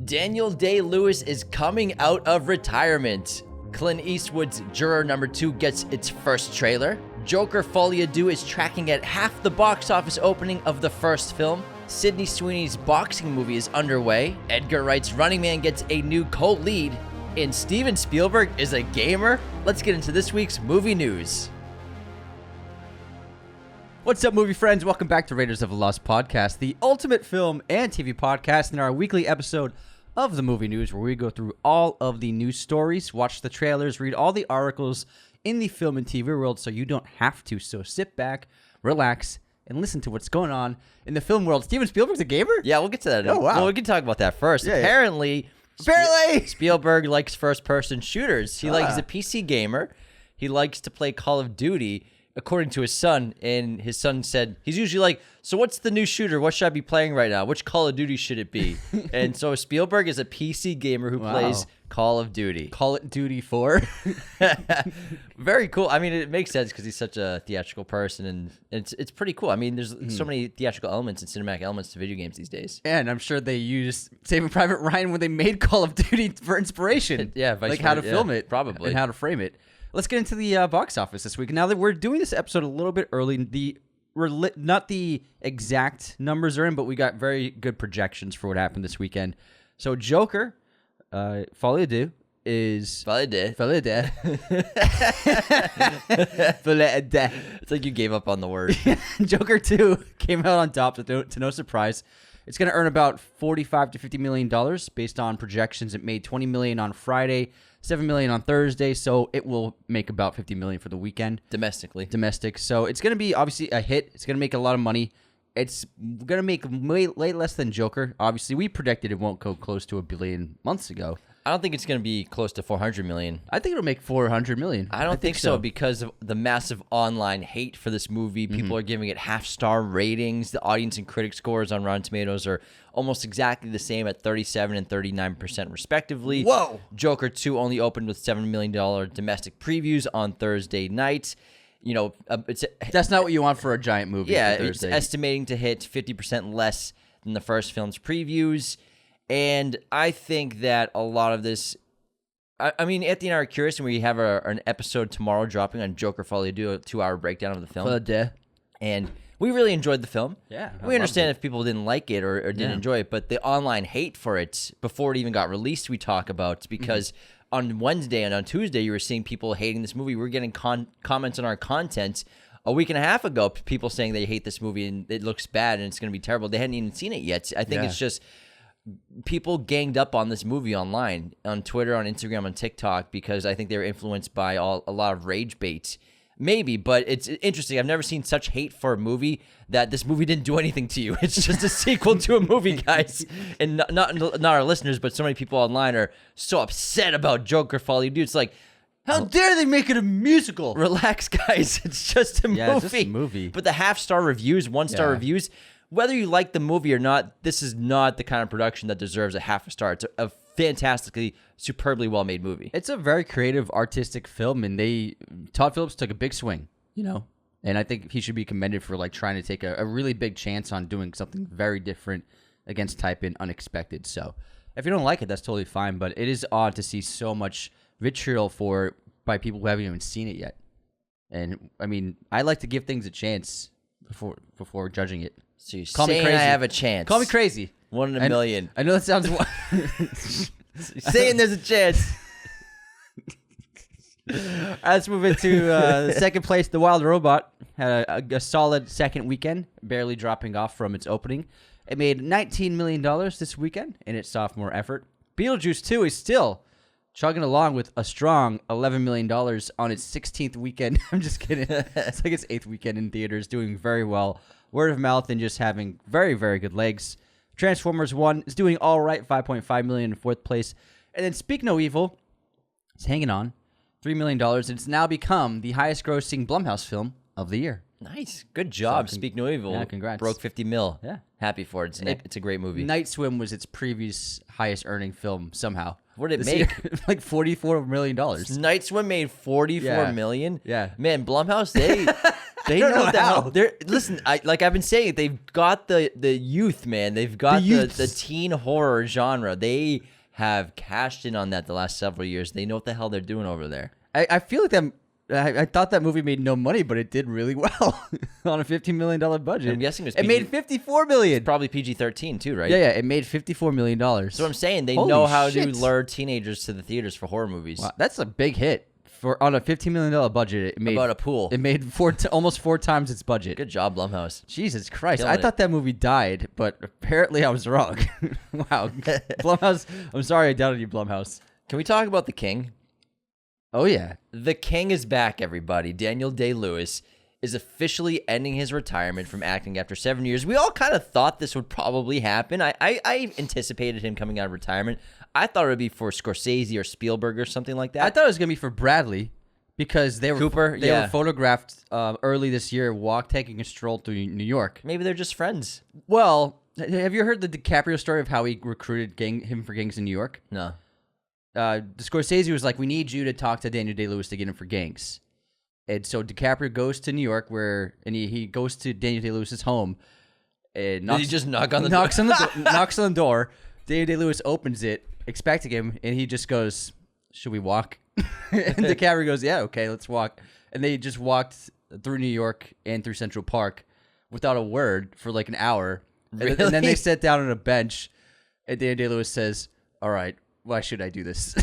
Daniel Day-Lewis is coming out of retirement. Clint Eastwood's Juror #2 gets its first trailer. Joker Folie à Deux is tracking at half the box office opening of the first film. Sydney Sweeney's boxing movie is underway. Edgar Wright's Running Man gets a new co-lead. And Steven Spielberg is a gamer? Let's get into this week's movie news. What's up, movie friends? Welcome back to Raiders of the Lost Podcast, the ultimate film and TV podcast, and our weekly episode of the movie news, where we go through all of the news stories, watch the trailers, read all the articles in the film and TV world so you don't have to. So sit back, relax, and listen to what's going on in the film world. Steven Spielberg's a gamer? Yeah, we'll get to that. Oh, wow. Well, we can talk about that first. Yeah, Apparently, Spielberg likes first-person shooters. He's a PC gamer. He likes to play Call of Duty, according to his son, and his son said, he's usually like, so what's the new shooter? What should I be playing right now? Which Call of Duty should it be? And so Spielberg is a PC gamer who plays Call of Duty. Call it Duty 4. Very cool. I mean, it makes sense because he's such a theatrical person, and it's pretty cool. I mean, there's so many theatrical elements and cinematic elements to video games these days. And I'm sure they used Saving Private Ryan when they made Call of Duty for inspiration. Like how to film it. Probably. And how to frame it. Let's get into the box office this week. Now that we're doing this episode a little bit early, not the exact numbers are in, but we got very good projections for what happened this weekend. So Joker, Folie à Deux is... Folie à Deux. It's like you gave up on the word. Joker 2 came out on top to no surprise. It's going to earn about $45 to $50 million based on projections. It made $20 million on Friday, $7 million on Thursday, so it will make about $50 million for the weekend. Domestic. So it's going to be obviously a hit. It's going to make a lot of money. It's going to make way less than Joker. Obviously, we predicted it won't go close to $1 billion months ago. I don't think it's going to be close to $400 million. I think it'll make $400 million. I don't think so because of the massive online hate for this movie. People are giving it half-star ratings. The audience and critic scores on Rotten Tomatoes are almost exactly the same at 37% and 39% respectively. Whoa! Joker 2 only opened with $7 million domestic previews on Thursday night. You know, that's not what you want for a giant movie. Yeah, it's estimating to hit 50% less than the first film's previews. And I think that a lot of this, I mean, Anthony and I are curious, and we have an episode tomorrow dropping on Joker Folie à Deux, a 2-hour breakdown of the film. And we really enjoyed the film. Yeah. We understand if people didn't like it or didn't enjoy it, but the online hate for it before it even got released, we talk about, because on Wednesday and on Tuesday, you were seeing people hating this movie. We were getting comments on our content a week and a half ago, people saying they hate this movie and it looks bad and it's going to be terrible. They hadn't even seen it yet. I think it's just... people ganged up on this movie online, on Twitter, on Instagram, on TikTok, because I think they were influenced by a lot of rage bait. Maybe, but it's interesting. I've never seen such hate for a movie that this movie didn't do anything to you. It's just a sequel to a movie, guys. And not our listeners, but so many people online are so upset about Joker Folie à Deux. It's like, how dare they make it a musical? Relax, guys. It's just a movie. It's just a movie. But the half-star reviews, one-star reviews... whether you like the movie or not, this is not the kind of production that deserves a half a star. It's a fantastically, superbly well-made movie. It's a very creative, artistic film, and Todd Phillips took a big swing, and I think he should be commended for trying to take a really big chance on doing something very different against type and unexpected. So if you don't like it, that's totally fine, but it is odd to see so much vitriol by people who haven't even seen it yet. And I mean, I like to give things a chance before judging it. So you're saying I have a chance. Call me crazy. 1 in a million. I know that sounds... saying there's a chance. Let's move into second place. The Wild Robot had a solid second weekend, barely dropping off from its opening. It made $19 million this weekend in its sophomore effort. Beetlejuice 2 is still chugging along with a strong $11 million on its 16th weekend. I'm just kidding. It's like its 8th weekend in theaters, doing very well. Word of mouth and just having very, very good legs. Transformers 1 is doing all right, $5.5 million in fourth place. And then Speak No Evil is hanging on, $3 million. And it's now become the highest grossing Blumhouse film of the year. Nice. Good job, Speak No Evil. Yeah, congrats. Broke 50 mil. Yeah. Happy for it. It's a great movie. Night Swim was its previous highest earning film somehow. What did it make? Like $44 million. Night Swim made $44 million? Yeah. Man, Blumhouse, They know what the hell. Listen, I've been saying, they've got the youth, man. They've got the teen horror genre. They have cashed in on that the last several years. They know what the hell they're doing over there. I feel like that. I thought that movie made no money, but it did really well on a $15 million budget. I'm guessing it made $54 million. Probably PG-13 too, right? Yeah. It made $54 million. So I'm saying they know how to lure teenagers to the theaters for horror movies. Wow, that's a big hit on a $15 million budget. It made about a pool. It made almost 4 times its budget. Good job, Blumhouse. Jesus Christ! Killing I thought that movie died, but apparently I was wrong. Wow, Blumhouse. I'm sorry I doubted you, Blumhouse. Can we talk about the King? Oh, yeah. The King is back, everybody. Daniel Day-Lewis is officially ending his retirement from acting after 7 years. We all kind of thought this would probably happen. I anticipated him coming out of retirement. I thought it would be for Scorsese or Spielberg or something like that. I thought it was going to be for Bradley because they were were photographed early this year taking a stroll through New York. Maybe they're just friends. Well, have you heard the DiCaprio story of how he recruited him for Gangs in New York? No. Scorsese was like, we need you to talk to Daniel Day-Lewis to get him for Gangs. And so DiCaprio goes to New York and he goes to Daniel Day-Lewis's home. And Did he just knock on the door? Knocks on the door. Daniel Day-Lewis opens it, expecting him, and he just goes, should we walk? And DiCaprio goes, yeah, okay, let's walk. And they just walked through New York and through Central Park without a word for like an hour. Really? And then they sat down on a bench, and Daniel Day-Lewis says, all right, why should I do this?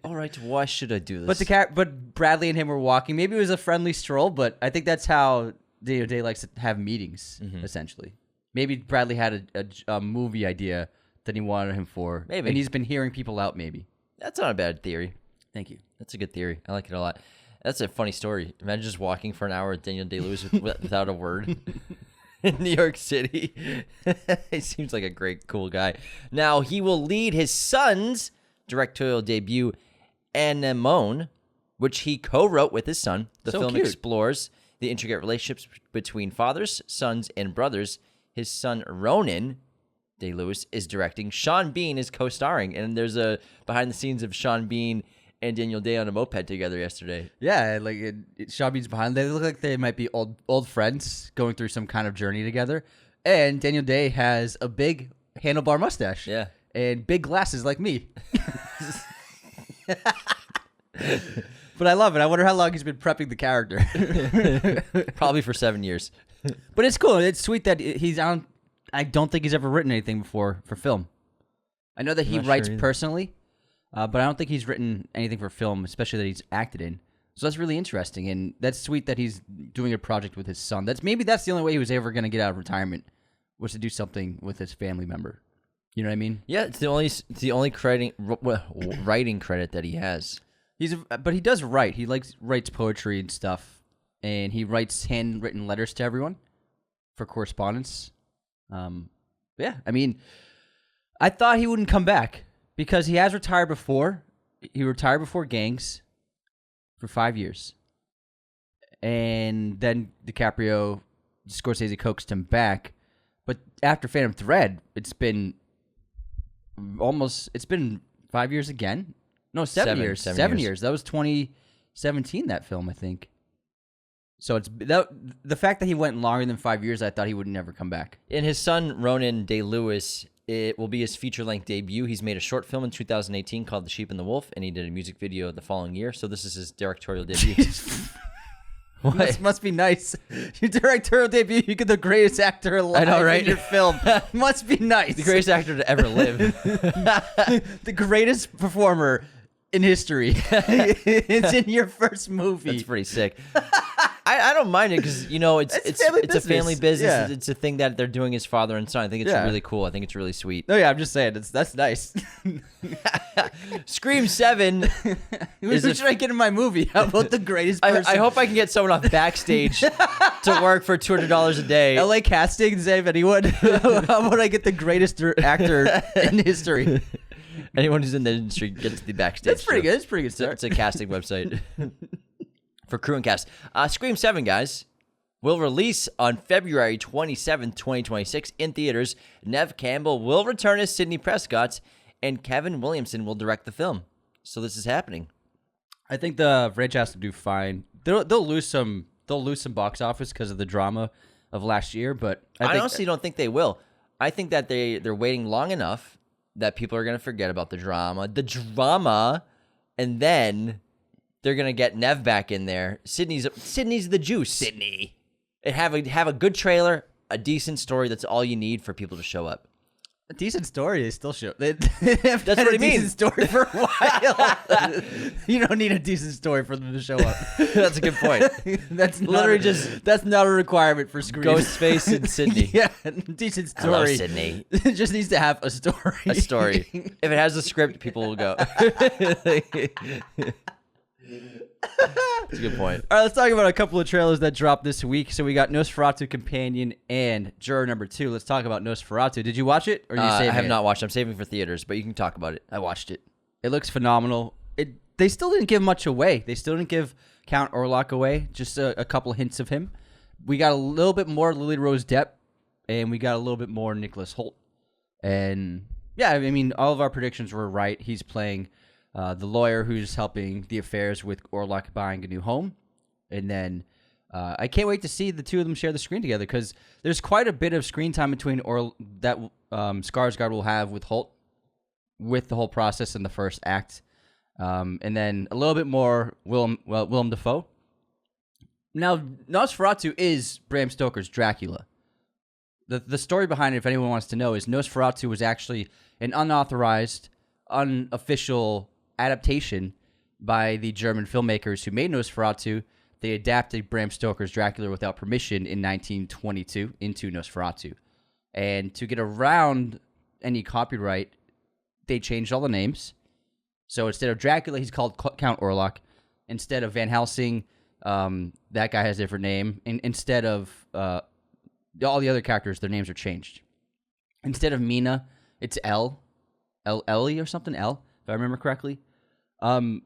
All right, why should I do this? But Bradley and him were walking. Maybe it was a friendly stroll, but I think that's how Daniel Day likes to have meetings, essentially. Maybe Bradley had a movie idea that he wanted him for. Maybe. And he's been hearing people out, maybe. That's not a bad theory. Thank you. That's a good theory. I like it a lot. That's a funny story. Imagine just walking for an hour with Daniel Day-Lewis without a word. In New York City. He seems like a great, cool guy. Now, he will lead his son's directorial debut, Anemone, which he co-wrote with his son. The film explores the intricate relationships between fathers, sons, and brothers. His son, Ronan Day-Lewis, is directing. Sean Bean is co-starring. And there's a behind the scenes of Sean Bean and Daniel Day on a moped together yesterday. Yeah, like Sean Bean's behind. They look like they might be old friends going through some kind of journey together. And Daniel Day has a big handlebar mustache. Yeah. And big glasses like me. But I love it. I wonder how long he's been prepping the character. Probably for 7 years. But it's cool. It's sweet that he's on. I don't think he's ever written anything before for film. I know that he writes personally. But I don't think he's written anything for film, especially that he's acted in. So that's really interesting, and that's sweet that he's doing a project with his son. That's the only way he was ever going to get out of retirement, was to do something with his family member. You know what I mean? Yeah, it's the only writing credit that he has. But he does write. He writes poetry and stuff, and he writes handwritten letters to everyone for correspondence. Yeah, I mean, I thought he wouldn't come back. Because he has retired before. He retired before Gangs for 5 years. And then Scorsese coaxed him back. But after Phantom Thread, it's been 5 years again. No, 7 years. 7 years. That was 2017, that film, I think. So the fact that he went longer than 5 years, I thought he would never come back. And his son, Ronan Day-Lewis, it will be his feature-length debut. He's made a short film in 2018 called The Sheep and the Wolf, and he did a music video the following year. So this is his directorial debut. Must be nice. Your directorial debut, you get the greatest actor alive in your film. Must be nice. The greatest actor to ever live. The greatest performer in history. It's in your first movie. That's pretty sick. I don't mind it because, it's a family business. Yeah. It's a thing that they're doing as father and son. I think it's really cool. I think it's really sweet. No, yeah, I'm just saying. That's nice. Scream 7. Who should I get in my movie? How about the greatest person? I hope I can get someone off backstage to work for $200 a day. LA casting, save anyone. How about I get the greatest actor in history? Anyone who's in the industry gets the backstage. That's pretty good. It's pretty good start. It's a casting website. For crew and cast. Scream 7, guys, will release on February 27th, 2026 in theaters. Neve Campbell will return as Sidney Prescott, and Kevin Williamson will direct the film. So this is happening. I think the franchise will do fine. They'll lose some they'll lose some box office because of the drama of last year. But I honestly don't think they will. I think that they're waiting long enough that people are going to forget about the drama, and then they're going to get Nev back in there. Sydney's the juice. Sydney. And have a good trailer, a decent story. That's all you need for people to show up. A decent story, they still show. That's what I mean. Decent story for a while. You don't need a decent story for them to show up. That's a good point. That's not a requirement for screen. Ghostface and Sydney. Yeah, decent story. Hello, Sydney. It just needs to have a story. A story. If it has a script, people will go. That's a good point. All right, let's talk about a couple of trailers that dropped this week. So we got Nosferatu Companion and Juror number 2. Let's talk about Nosferatu. Did you watch it? Or I have not watched it. I'm saving for theaters, but you can talk about it. I watched it. It looks phenomenal. They still didn't give much away. They still didn't give Count Orlok away. Just a couple of hints of him. We got a little bit more Lily Rose Depp, and we got a little bit more Nicholas Hoult. And yeah, I mean, all of our predictions were right. He's playing the lawyer who's helping the affairs with Orlok buying a new home. And then I can't wait to see the two of them share the screen together, because there's quite a bit of screen time between that Skarsgård will have with Holt with the whole process in the first act. And then a little bit more Willem Dafoe. Now, Nosferatu is Bram Stoker's Dracula. The story behind it, if anyone wants to know, is Nosferatu was actually an unauthorized, unofficial adaptation by the German filmmakers who made Nosferatu. They adapted Bram Stoker's Dracula without permission in 1922 into Nosferatu. And to get around any copyright, they changed all the names. So instead of Dracula, he's called Count Orlok. Instead of Van Helsing, that guy has a different name. And instead of all the other characters, their names are changed. Instead of Mina, it's Ellie or something, if I remember correctly. And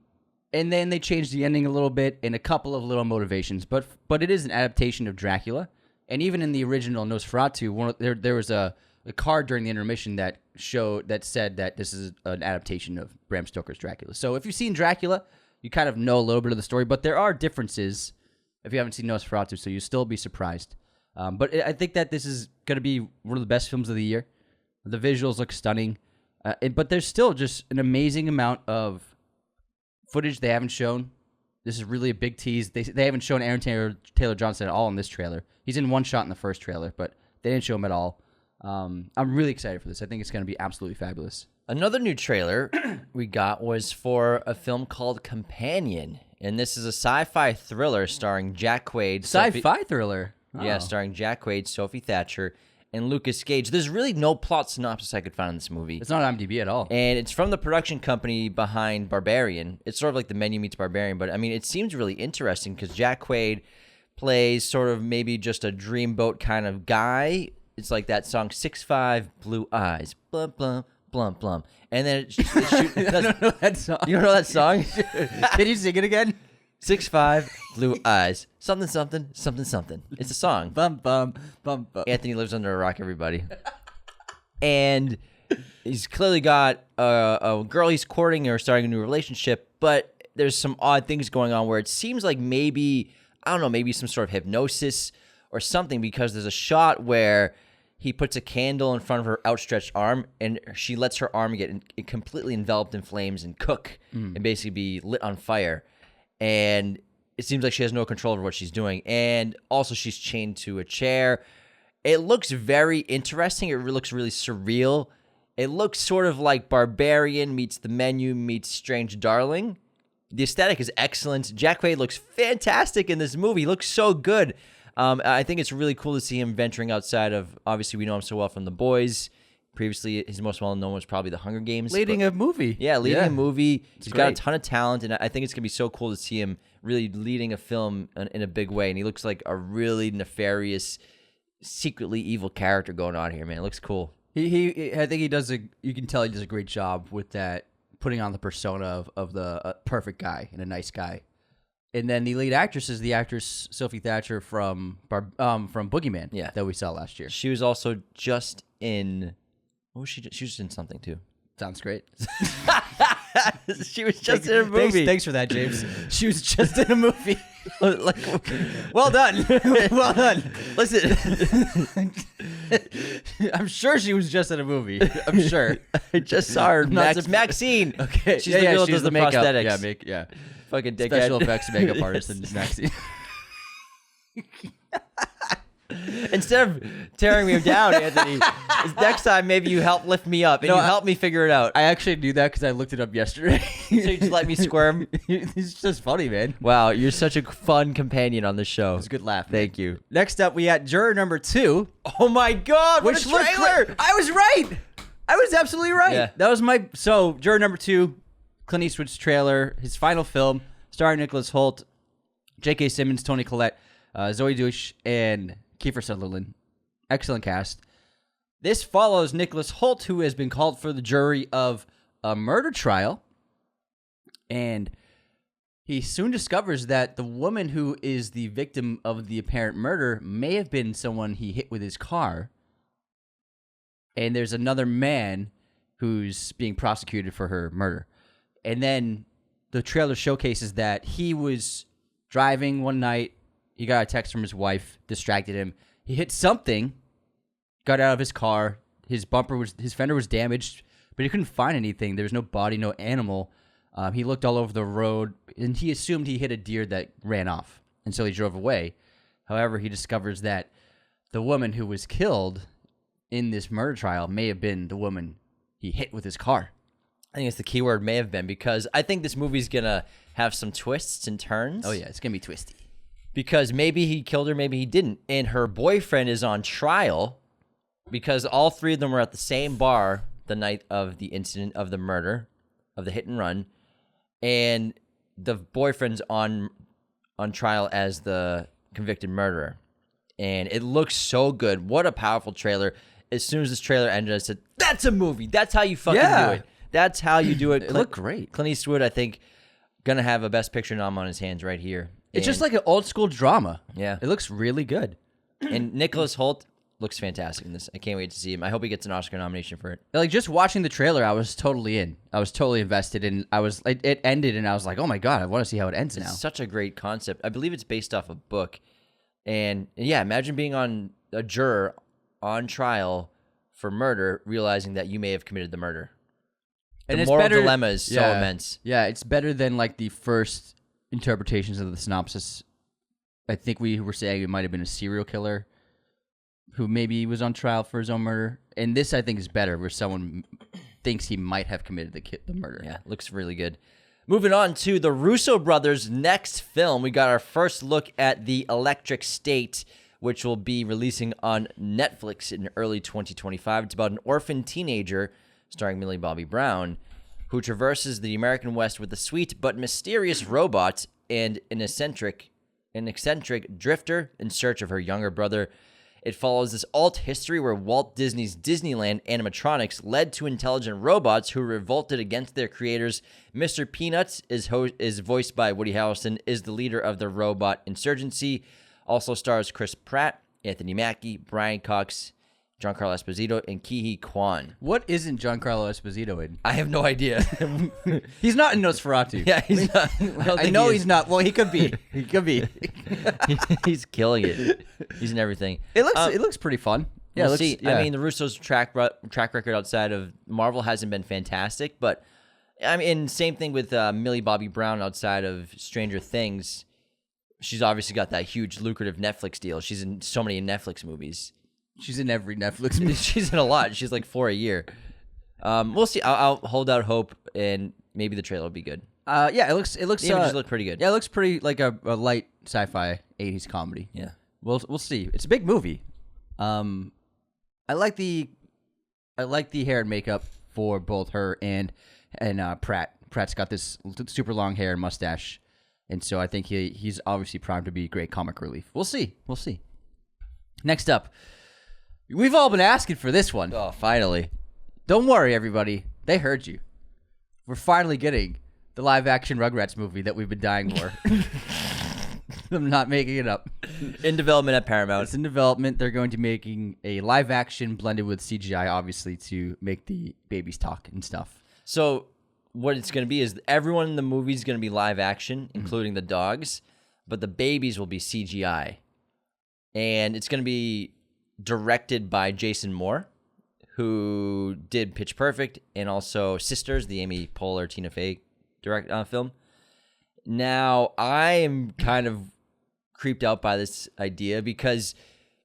then they changed the ending a little bit and a couple of little motivations. But it is an adaptation of Dracula. And even in the original Nosferatu, there was a card during the intermission that said that this is an adaptation of Bram Stoker's Dracula. So if you've seen Dracula, you kind of know a little bit of the story. But there are differences if you haven't seen Nosferatu, so you'll still be surprised. But I think that this is going to be one of the best films of the year. The visuals look stunning. But there's still just an amazing amount of footage they haven't shown. This is really a big tease. They haven't shown Aaron Taylor Johnson at all in this trailer. He's in one shot in the first trailer, but they didn't show him at all. I'm really excited for this. I think it's going to be absolutely fabulous. Another new trailer we got was for a film called Companion, and this is a sci-fi thriller starring Jack Quaid. Sci-fi thriller? Oh. Yeah, starring Jack Quaid, Sophie Thatcher, and Lucas Gage. There's really no plot synopsis I could find in this movie. It's not on IMDb at all. And it's from the production company behind Barbarian. It's sort of like The Menu meets Barbarian, but I mean, it seems really interesting because Jack Quaid plays sort of maybe just a dreamboat kind of guy. It's like that song 6'5", Blue Eyes, blum blum blum blum, and then I don't know that song. You don't know that song? Can you sing it again? 6'5", Blue Eyes, something something something something. It's a song. Bum bum bum bum. Anthony lives under a rock, everybody. And he's clearly got a girl he's courting or starting a new relationship, but there's some odd things going on where it seems like maybe, I don't know, maybe some sort of hypnosis or something, because there's a shot where he puts a candle in front of her outstretched arm, and she lets her arm get completely enveloped in flames and cook and basically be lit on fire. And it seems like she has no control over what she's doing. And also she's chained to a chair. It looks very interesting. It looks really surreal. It looks sort of like Barbarian meets The Menu meets Strange Darling. The aesthetic is excellent. Jack Quaid looks fantastic in this movie. He looks so good. I think it's really cool to see him venturing outside of, obviously we know him so well from The Boys. Previously, his most well-known was probably The Hunger Games. Leading a movie. Yeah, leading a movie. He's got a ton of talent, and I think it's going to be so cool to see him really leading a film in a big way. And he looks like a really nefarious, secretly evil character going on here, man. It looks cool. I think he does you can tell he does a great job with that, putting on the persona of the perfect guy and a nice guy. And then the lead actress is the actress Sophie Thatcher from Boogeyman that we saw last year. She was also just in... What was she? She was in something, too. Sounds great. She was just in a movie. Thanks for that, James. She was just in a movie. Like, Well done. Well done. listen, I'm sure she was just in a movie. I'm sure. I just saw her. Not Maxine. Okay. She's the girl that does the makeup. prosthetics. Yeah, Fucking dickhead. special effects makeup artist in Maxine. Instead of tearing me down, Anthony, next time maybe you help lift me up and you help me figure it out. I actually knew that because I looked it up yesterday. So you just let me squirm. It's just funny, man. Wow, you're such a fun companion on the show. It's a good laugh. Thank you. Next up, we got Juror number 2. Oh my God, what Which a looked trailer! great. I was right. I was absolutely right. Yeah. That was my Juror number 2, Clint Eastwood's trailer, his final film, starring Nicholas Hoult, J.K. Simmons, Toni Collette, Zoe Deutsch, and Kiefer Sutherland. Excellent cast. This follows Nicholas Hoult, who has been called for the jury of a murder trial, and he soon discovers that the woman who is the victim of the apparent murder may have been someone he hit with his car. And there's another man who's being prosecuted for her murder. And then the trailer showcases that he was driving one night. He got a text from his wife, distracted him. He hit something, got out of his car. His fender was damaged, but he couldn't find anything. There was no body, no animal. He looked all over the road, and he assumed he hit a deer that ran off, and so he drove away. However, he discovers that the woman who was killed in this murder trial may have been the woman he hit with his car. I think it's the key word may have been, because I think this movie's going to have some twists and turns. Oh, yeah, it's going to be twisty. Because maybe he killed her, maybe he didn't. And her boyfriend is on trial because all three of them were at the same bar the night of the incident of the murder, of the hit and run. And the boyfriend's on trial as the convicted murderer. And it looks so good. What a powerful trailer. As soon as this trailer ended, I said, that's a movie. That's how you fucking do it. That's how you do it. It looked great. Clint Eastwood, I think, going to have a Best Picture nom on his hands right here. It's just like an old school drama. Yeah. It looks really good. And Nicholas Hoult looks fantastic in this. I can't wait to see him. I hope he gets an Oscar nomination for it. Like, just watching the trailer, I was totally in. I was totally invested, and it ended, and I was like, oh my God, I want to see how it ends now. It's such a great concept. I believe it's based off a book. And yeah, imagine being on a juror on trial for murder, realizing that you may have committed the murder. And the it's moral better, dilemma is so immense. Yeah, it's better than like the first interpretations of the synopsis. I think we were saying it might have been a serial killer who maybe was on trial for his own murder. And this, I think, is better, where someone thinks he might have committed the murder. Yeah, looks really good. Moving on to the Russo brothers' next film, we got our first look at The Electric State, which will be releasing on Netflix in early 2025. It's about an orphan teenager, starring Millie Bobby Brown, who traverses the American West with a sweet but mysterious robot and an eccentric drifter in search of her younger brother. It follows this alt history where Walt Disney's Disneyland animatronics led to intelligent robots who revolted against their creators. Mr. Peanuts is voiced by Woody Harrelson, is the leader of the robot insurgency. Also stars Chris Pratt, Anthony Mackie, Brian Cox, Giancarlo Esposito, and Ke Kwan. What isn't Giancarlo Esposito in? I have no idea. He's not in Nosferatu. Yeah, he's not. I know he's not. Well, he could be. He could be. He's killing it. He's in everything. It looks pretty fun. Yeah, we'll see. Yeah. I mean, the Russo's track record outside of Marvel hasn't been fantastic, but I mean, same thing with Millie Bobby Brown outside of Stranger Things. She's obviously got that huge lucrative Netflix deal. She's in so many Netflix movies. She's in every Netflix movie. She's in a lot. She's like 4 a year. We'll see. I'll hold out hope, and maybe the trailer will be good. Yeah, it looks. The images look pretty good. Yeah, it looks pretty like a light sci-fi 80s comedy. Yeah, we'll see. It's a big movie. I like the hair and makeup for both her and Pratt. Pratt's got this super long hair and mustache, and so I think he's obviously primed to be great comic relief. We'll see. Next up. We've all been asking for this one. Oh, finally. Don't worry, everybody. They heard you. We're finally getting the live-action Rugrats movie that we've been dying for. I'm not making it up. In development at Paramount. It's in development. They're going to be making a live-action blended with CGI, obviously, to make the babies talk and stuff. So what it's going to be is everyone in the movie is going to be live-action, including the dogs. but the babies will be CGI. And it's going to be directed by Jason Moore, who did Pitch Perfect and also Sisters, the Amy Poehler, Tina Fey film. Now, I am kind of creeped out by this idea because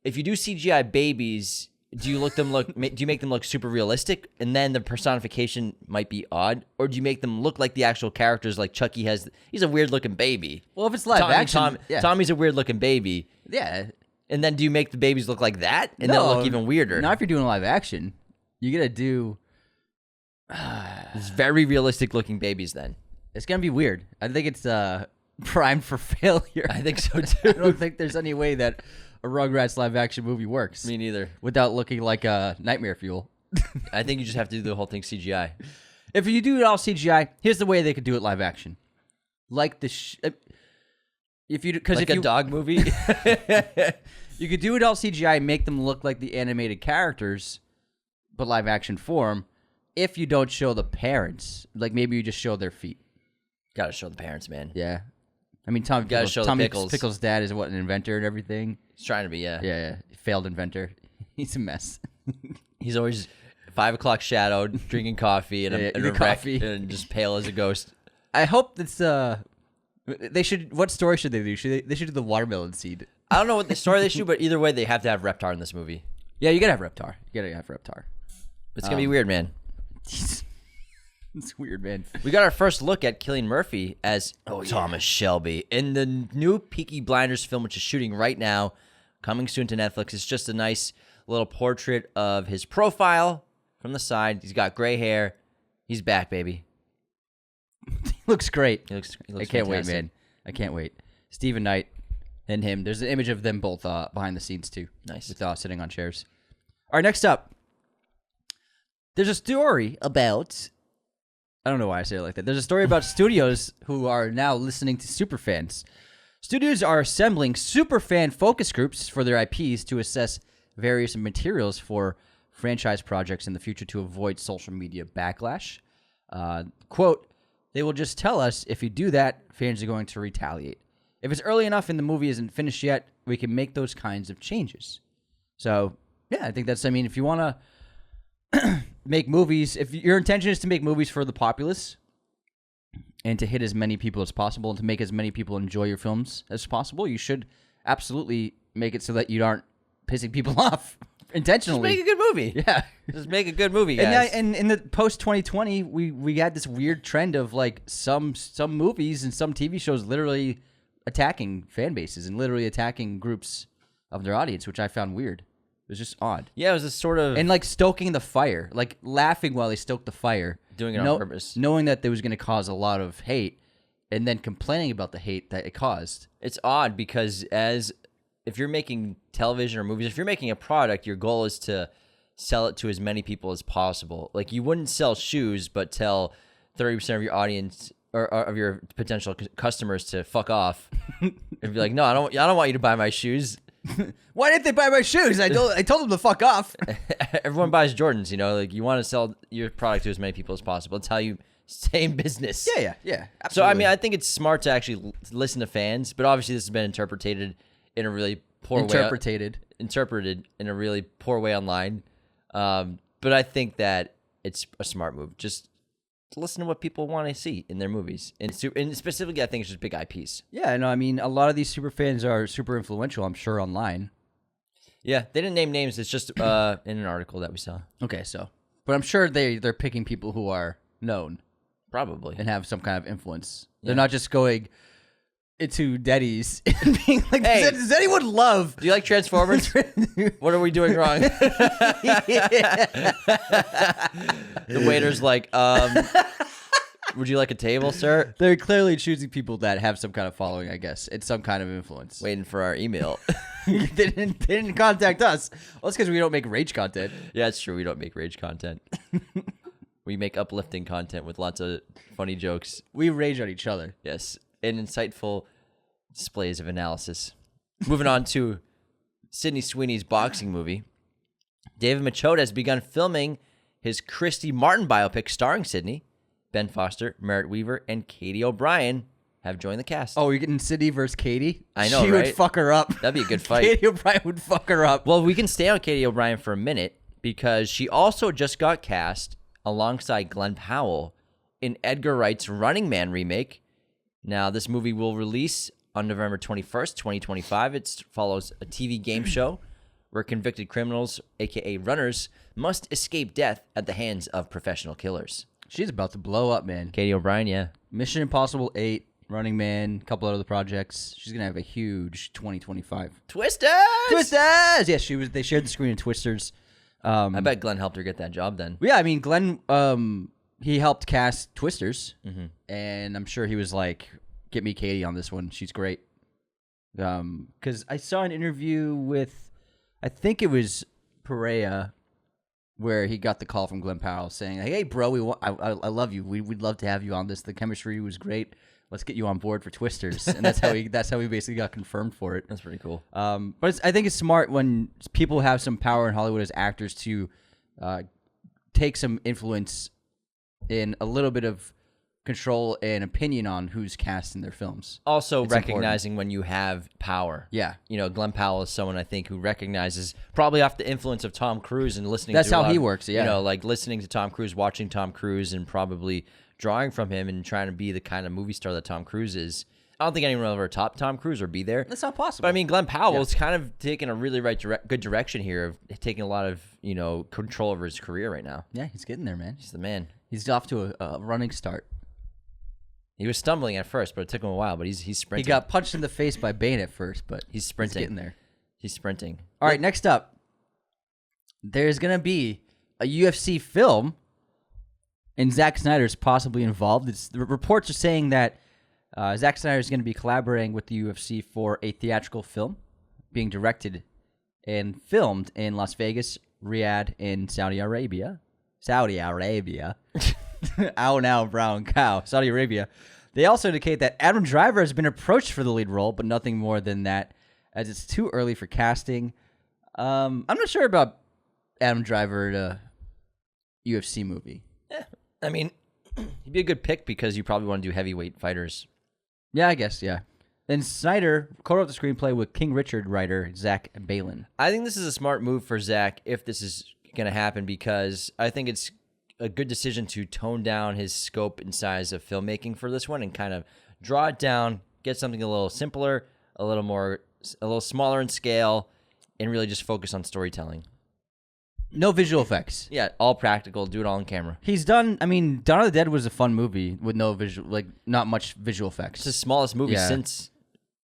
if you do CGI babies, do you make them look super realistic, and then the personification might be odd, or do you make them look like the actual characters? Like Chucky he's a weird looking baby. Well, if it's live action, Tommy's a weird looking baby. Yeah. And then do you make the babies look like that, and they'll look even weirder? Not if you're doing live action. You gotta do. It's very realistic looking babies. Then it's gonna be weird. I think it's primed for failure. I think so too. I don't think there's any way that a Rugrats live action movie works. Me neither. Without looking like a nightmare fuel. I think you just have to do the whole thing CGI. If you do it all CGI, here's the way they could do it live action. Like the a dog movie. You could do it all CGI and make them look like the animated characters, but live action form. If you don't show the parents, like maybe you just show their feet. Gotta show the parents, man. Yeah. I mean, Tommy Pickles' dad is an inventor and everything. He's trying to be, yeah. Yeah. Failed inventor. He's a mess. He's always 5 o'clock shadowed, drinking coffee, and just pale as a ghost. I hope that's what story should they do? They should do the watermelon seed. I don't know what the story they should, but either way, they have to have Reptar in this movie. Yeah, you gotta have Reptar. It's gonna be weird, man. It's weird, man. We got our first look at Cillian Murphy as Thomas Shelby in the new Peaky Blinders film, which is shooting right now, coming soon to Netflix. It's just a nice little portrait of his profile from the side. He's got gray hair. He's back, baby. He looks great. He looks I can't wait, man. I can't wait. Stephen Knight and him. There's an image of them both behind the scenes, too. Nice. With sitting on chairs. All right, next up. There's a story about... I don't know why I say it like that. There's a story about studios who are now listening to superfans. Studios are assembling superfan focus groups for their IPs to assess various materials for franchise projects in the future to avoid social media backlash. Quote, they will just tell us if you do that, fans are going to retaliate. If it's early enough and the movie isn't finished yet, we can make those kinds of changes. So, yeah, I think if you want to make movies, if your intention is to make movies for the populace and to hit as many people as possible and to make as many people enjoy your films as possible, you should absolutely make it so that you aren't pissing people off intentionally. Just make a good movie. Yeah. Just make a good movie, guys. And in the post-2020, we had this weird trend of like some movies and some TV shows literally attacking fan bases and literally attacking groups of their audience, which I found weird. It was just odd. Yeah, it was a sort of... And like stoking the fire, like laughing while they stoked the fire. Doing it on purpose. Knowing that there was going to cause a lot of hate and then complaining about the hate that it caused. It's odd because if you're making television or movies, if you're making a product, your goal is to sell it to as many people as possible. Like you wouldn't sell shoes, but tell 30% of your audience or of your potential customers to fuck off. And be like, no, I don't want you to buy my shoes. Why didn't they buy my shoes? I told them to fuck off. Everyone buys Jordans, like you want to sell your product to as many people as possible. It's how you stay in business. Yeah, absolutely. So, I think it's smart to actually listen to fans, but obviously this has been interpreted in a really poor way. Interpreted in a really poor way online. But I think that it's a smart move. Just listen to what people want to see in their movies. And specifically, I think it's just big IPs. Yeah, no, a lot of these super fans are super influential, I'm sure, online. Yeah, they didn't name names. It's just in an article that we saw. Okay, but I'm sure they're picking people who are known. Probably. And have some kind of influence. Yeah. They're not just going into Denny's and being like, hey, does anyone love... Do you like Transformers? What are we doing wrong? The waiter's like, would you like a table, sir? They're clearly choosing people that have some kind of following, I guess. It's some kind of influence. Waiting for our email. They didn't contact us. Well, that's because we don't make rage content. Yeah, it's true. We don't make rage content. We make uplifting content with lots of funny jokes. We rage on each other. Yes. And insightful displays of analysis. Moving on to Sydney Sweeney's boxing movie. David Machota has begun filming his Christy Martin biopic starring Sydney. Ben Foster, Merritt Weaver, and Katie O'Brien have joined the cast. Oh, you're getting Sydney versus Katie? I know, She right? would fuck her up. That'd be a good fight. Katie O'Brien would fuck her up. Well, we can stay on Katie O'Brien for a minute because she also just got cast alongside Glenn Powell in Edgar Wright's Running Man remake. Now, this movie will release on November 21st, 2025. It follows a TV game show where convicted criminals, a.k.a. runners, must escape death at the hands of professional killers. She's about to blow up, man. Katie O'Brien, yeah. Mission Impossible 8, Running Man, a couple other projects. She's going to have a huge 2025. Twisters! Twisters! Yes, she was. They shared the screen in Twisters. I bet Glenn helped her get that job then. Yeah, I mean, Glenn, he helped cast Twisters, and I'm sure he was like, get me Katie on this one. She's great. Because I saw an interview with, I think it was Berera, where he got the call from Glenn Powell saying, "Hey, bro, I love you. We'd love to have you on this. The chemistry was great. Let's get you on board for Twisters." And that's how he basically got confirmed for it. That's pretty cool. But I think it's smart when people have some power in Hollywood as actors to take some influence in a little bit of control and opinion on who's cast in their films. Also It's recognizing important. when you have power. Yeah. You know, Glenn Powell is someone I think who recognizes, probably off the influence of Tom Cruise and listening That's to a how lot he of- works, yeah. You know, like listening to Tom Cruise, watching Tom Cruise, and probably drawing from him and trying to be the kind of movie star that Tom Cruise is. I don't think anyone will ever top Tom Cruise or be there. That's not possible. But I mean, Glenn Powell is kind of taking a really good direction here of taking a lot of, you know, control over his career right now. Yeah, he's getting there, man. He's the man. He's off to a running start. He was stumbling at first, but it took him a while. But he's He sprinting. got punched in the face by Bane at first, but He's sprinting. getting there. He's sprinting. All right, next up, there's going to be a UFC film, and Zack Snyder's possibly involved. The reports are saying that Zack Snyder is going to be collaborating with the UFC for a theatrical film being directed and filmed in Las Vegas, Riyadh, and Saudi Arabia. Saudi Arabia. Ow now, brown cow. Saudi Arabia. They also indicate that Adam Driver has been approached for the lead role, but nothing more than that, as it's too early for casting. I'm not sure about Adam Driver in a UFC movie. I mean, he'd be a good pick because you probably want to do heavyweight fighters. Yeah, I guess, yeah. And Snyder co-wrote the screenplay with King Richard writer Zach Balin. I think this is a smart move for Zach if this is going to happen because I think it's a good decision to tone down his scope and size of filmmaking for this one and kind of draw it down, get something a little simpler, a little smaller in scale, and really just focus on storytelling. No visual effects. Yeah, all practical, do it all on camera. He's done, I mean, Dawn of the Dead was a fun movie with no visual, like, not much visual effects. It's the smallest movie Yeah. since,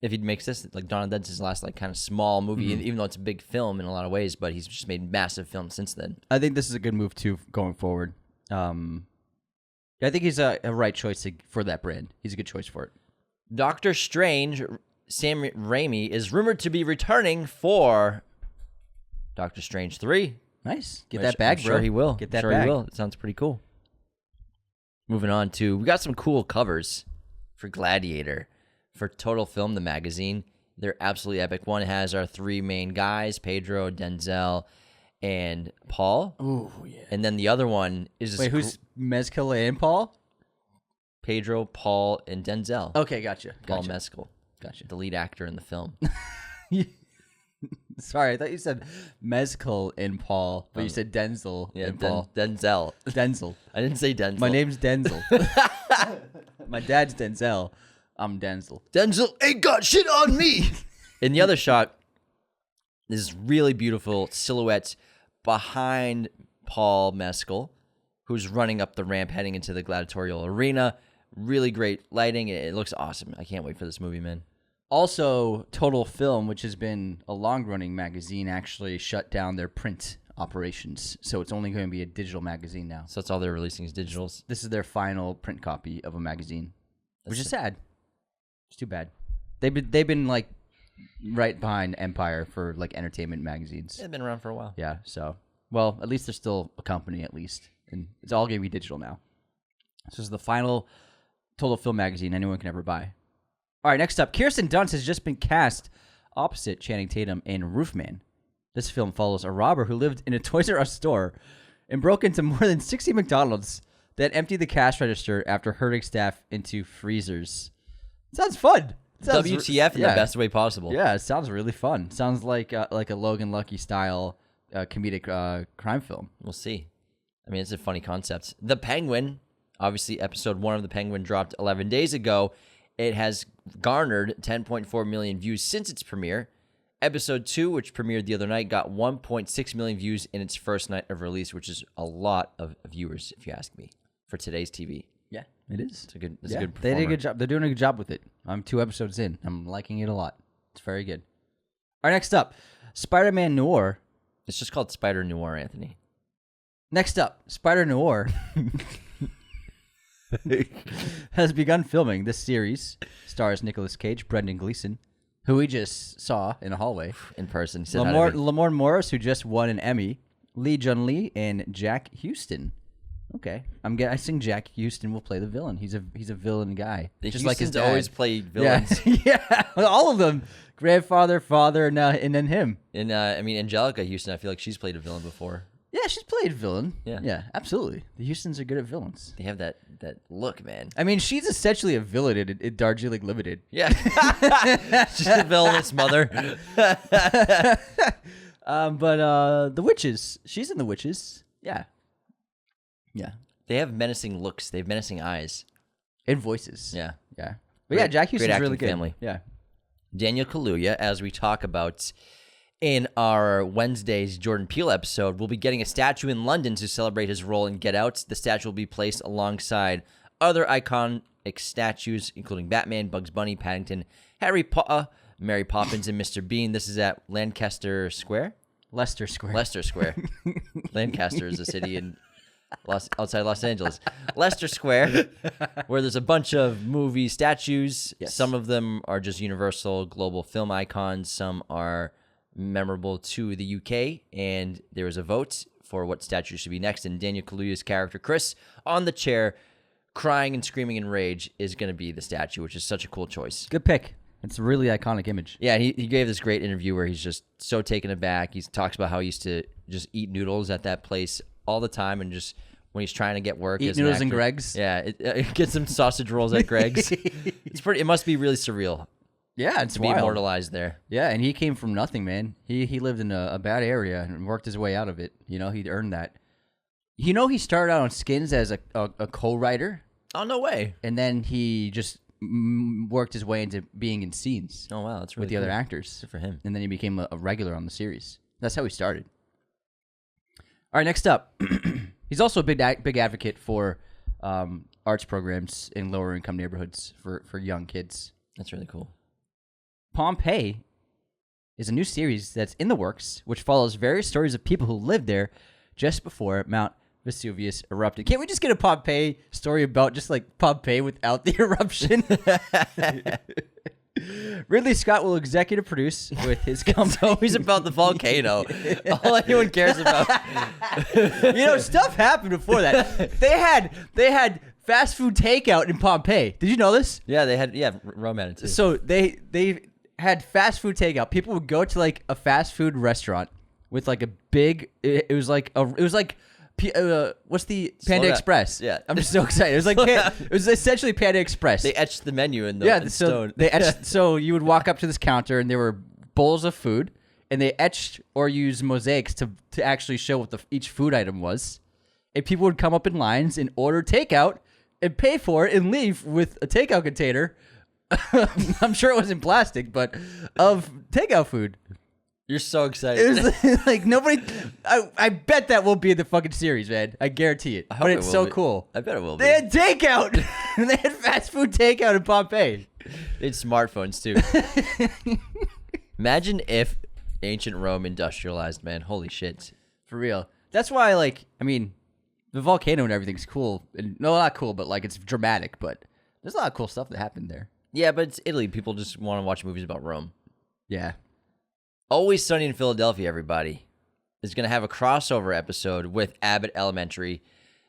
if he makes this, like Dawn of the Dead's his last like kind of small movie, even though it's a big film in a lot of ways, but he's just made massive films since then. I think this is a good move, too, going forward. I think he's a right choice for that brand. He's a good choice for it. Doctor Strange, Sam Raimi, is rumored to be returning for Doctor Strange 3. Nice. Get Which that bag, I'm bro. Sure he will. Get that sure bag. he will. It sounds pretty cool. Moving on to, we got some cool covers for Gladiator, for Total Film, the magazine. They're absolutely epic. One has our three main guys, Pedro, Denzel, and Paul. Oh, yeah. And then the other one is Wait, who's Mezcal and Paul? Pedro, Paul, and Denzel. Okay, gotcha. Paul Mescal, Gotcha. the lead actor in the film. Sorry, I thought you said Mezcal and Paul, but you said Denzel and Paul. Denzel. Denzel. I didn't say Denzel. My name's Denzel. My dad's Denzel. I'm Denzel. Denzel ain't got shit on me. In the other shot, this really beautiful silhouette behind Paul Mescal, who's running up the ramp heading into the gladiatorial arena. Really great lighting. It looks awesome. I can't wait for this movie, man. Also, Total Film, which has been a long-running magazine, actually shut down their print operations. So it's only going to be a digital magazine now. So that's all they're releasing is digitals. This is their final print copy of a magazine, which is sad. It's too bad. They've been like right behind Empire for like entertainment magazines. They've been around for a while. Yeah, so well, at least they're still a company at least, and it's all going to be digital now. This is the final Total Film magazine anyone can ever buy. All right, next up, Kirsten Dunst has just been cast opposite Channing Tatum in Roofman. This film follows a robber who lived in a Toys R Us store and broke into more than 60 McDonald's, then emptied the cash register after herding staff into freezers. Sounds fun. WTF in the best way possible. Yeah, it sounds really fun. Sounds like a Logan Lucky style comedic crime film. We'll see. I mean, it's a funny concept. The Penguin, obviously episode 1 of The Penguin dropped 11 days ago. It has garnered 10.4 million views since its premiere. Episode 2, which premiered the other night, got 1.6 million views in its first night of release, which is a lot of viewers, if you ask me, for today's TV. Yeah, it is. It's a good performer. They did a good job. They're doing a good job with it. I'm 2 episodes in. I'm liking it a lot. It's very good. All right, next up, Spider-Man Noir. It's just called Spider-Noir, Anthony. Next up, Spider-Noir has begun filming. This series stars Nicolas Cage, Brendan Gleeson, who we just saw in a hallway. In person. Lamorne Morris, who just won an Emmy, Lee Jun Lee, and Jack Houston. Okay, I'm guessing Jack Houston will play the villain. He's a villain guy. The just Houstons like his dad. always play villains. Yeah, all of them. Grandfather, father, and then him. And I mean, Angelica Houston, I feel like she's played a villain before. Yeah, she's played villain. Yeah, absolutely. The Houstons are good at villains. They have that look, man. I mean, she's essentially a villain in Darjeeling Limited. Yeah, she's a villainous mother. But the Witches, she's in the Witches. Yeah. They have menacing looks. They have menacing eyes and voices. Yeah. But yeah, Jack Houston's great really good. family. Yeah. Daniel Kaluuya, as we talk about in our Wednesday's Jordan Peele episode, will be getting a statue in London to celebrate his role in Get Out. The statue will be placed alongside other iconic statues, including Batman, Bugs Bunny, Paddington, Harry Potter, Mary Poppins, and Mr. Bean. This is at Leicester Square. Leicester Square. Lancaster is a city in outside Los Angeles. Leicester Square, where there's a bunch of movie statues. Yes. Some of them are just universal global film icons. Some are memorable to the UK. And there was a vote for what statue should be next. And Daniel Kaluuya's character, Chris, on the chair, crying and screaming in rage, is going to be the statue, which is such a cool choice. Good pick. It's a really iconic image. Yeah, he gave this great interview where he's just so taken aback. He talks about how he used to just eat noodles at that place all the time, and just when he's trying to get work, eat noodles in Greg's. Yeah, get some sausage rolls at Greg's. It must be really surreal. Yeah, it's to be immortalized there. Yeah, and he came from nothing, man. He lived in a bad area and worked his way out of it. You know, he'd earned that. You know, he started out on Skins as a co-writer. Oh, no way. And then he just worked his way into being in scenes. Oh, wow, that's really with the other actors. Good for him. And then he became a regular on the series. That's how he started. All right, next up. He's also a big advocate for arts programs in lower income neighborhoods for young kids. That's really cool. Pompeii is a new series that's in the works, which follows various stories of people who lived there just before Mount Vesuvius erupted. Can't we just get a Pompeii story about just like Pompeii without the eruption? Ridley Scott will executive produce with his company. It's always about the volcano. All anyone cares about. You know, stuff happened before that. They had fast food takeout in Pompeii. Did you know this? Yeah, they had Rome had it too. So they had fast food takeout. People would go to like a fast food restaurant with like a big. It was like what's the Panda Express? Yeah, I'm just so excited. It was like it was essentially Panda Express. They etched the menu in the stone. They etched. So you would walk up to this counter and there were bowls of food, and they etched or used mosaics to actually show what each food item was. And people would come up in lines and order takeout and pay for it and leave with a takeout container. I'm sure it was in plastic, but of takeout food. You're so excited. It was like nobody. I bet that won't be in the fucking series, man. I guarantee it. But it's so cool. I bet it will be. They had takeout. They had fast food takeout in Pompeii. They had smartphones too. Imagine if ancient Rome industrialized, man. Holy shit. For real. That's why, the volcano and everything's cool. And, no, not cool, but it's dramatic. But there's a lot of cool stuff that happened there. Yeah, but it's Italy. People just want to watch movies about Rome. Yeah. Always Sunny in Philadelphia, everybody, is going to have a crossover episode with Abbott Elementary.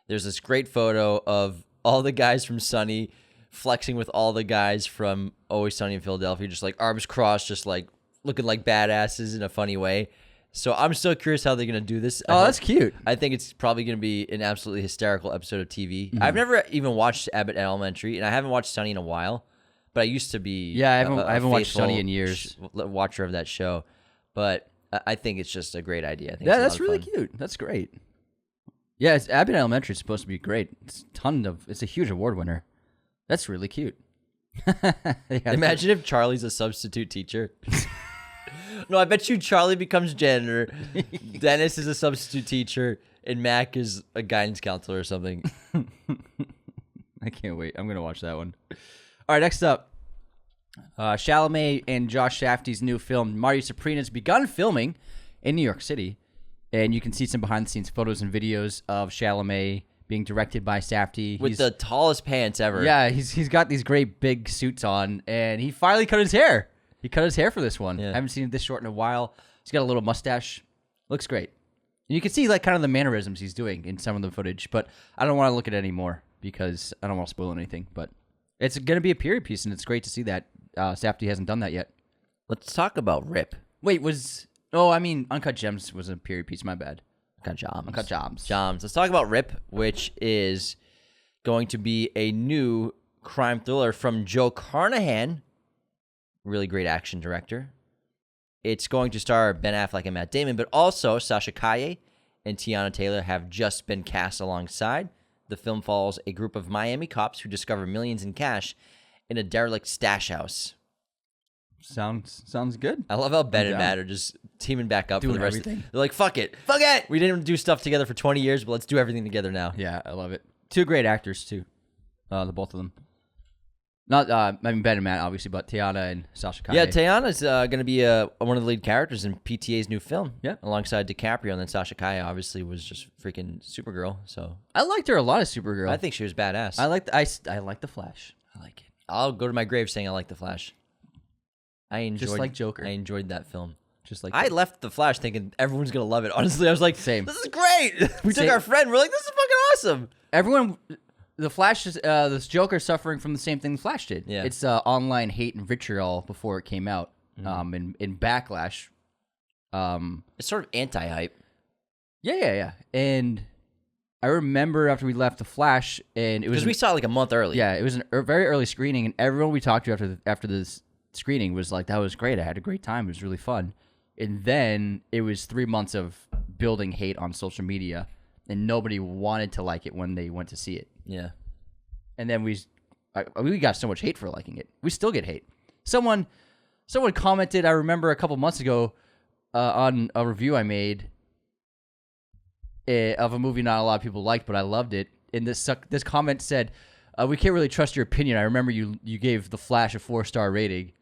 There's this great photo of all the guys from Sunny flexing with all the guys from Always Sunny in Philadelphia, just arms crossed, just looking like badasses in a funny way. So I'm so curious how they're going to do this. Oh, that's cute. I think it's probably going to be an absolutely hysterical episode of TV. Mm-hmm. I've never even watched Abbott Elementary, and I haven't watched Sunny in a while. but I used to be Yeah, I haven't watched faithful Sunny in years. watcher of that show. But I think it's just a great idea. I think Yeah, it's a lot that's of really fun. cute. That's great. Yeah, Abbott Elementary is supposed to be great. It's a huge award winner. That's really cute. Imagine if Charlie's a substitute teacher. No, I bet you Charlie becomes janitor, Dennis is a substitute teacher, and Mac is a guidance counselor or something. I can't wait. I'm going to watch that one. All right, next up. Chalamet and Josh Safdie's new film, Marty Soprano, has begun filming in New York City. And you can see some behind-the-scenes photos and videos of Chalamet being directed by Safdie. With the tallest pants ever. Yeah, he's got these great big suits on, and he finally cut his hair. He cut his hair for this one. Yeah. I haven't seen it this short in a while. He's got a little mustache. Looks great. And you can see like kind of the mannerisms he's doing in some of the footage, but I don't want to look at it anymore because I don't want to spoil anything. But it's going to be a period piece, and it's great to see that Safdie hasn't done that yet. Let's talk about Rip. Wait, Uncut Gems was a period piece. My bad. Uncut Jobs. Let's talk about Rip, which is going to be a new crime thriller from Joe Carnahan, really great action director. It's going to star Ben Affleck and Matt Damon, but also Sasha Calle and Tiana Taylor have just been cast alongside. The film follows a group of Miami cops who discover millions in cash in a derelict stash house. Sounds good. I love how Ben and Matt are just teaming back up Doing for the rest everything. They're like, fuck it. We didn't do stuff together for 20 years, but let's do everything together now. Yeah, I love it. Two great actors too, the both of them. Not, Ben and Matt obviously, but Tiana and Sasha Calle. Yeah, Tiana's going to be one of the lead characters in PTA's new film. Yeah, alongside DiCaprio, and then Sasha Calle obviously was just freaking Supergirl. So I liked her a lot as Supergirl. I think she was badass. I like the Flash. I like it. I'll go to my grave saying I like the Flash. I enjoyed Just like Joker. I enjoyed that film. Just like I left the Flash thinking everyone's gonna love it. Honestly, I was like, Same. This is great. We took our friend. We're like, this is fucking awesome. Everyone, the Flash is this Joker suffering from the same thing the Flash did. Yeah. It's online hate and vitriol before it came out. In backlash. It's sort of anti-hype. Yeah. And I remember after we left the Flash, and it was Because we saw it like a month early. Yeah, it was a very early screening, and everyone we talked to after this screening was like, that was great. I had a great time. It was really fun. And then it was 3 months of building hate on social media, and nobody wanted to like it when they went to see it. Yeah. And then we got so much hate for liking it. We still get hate. Someone commented, I remember a couple months ago, on a review I made of a movie not a lot of people liked, but I loved it. And this comment said, "We can't really trust your opinion. I remember you gave The Flash a 4-star rating."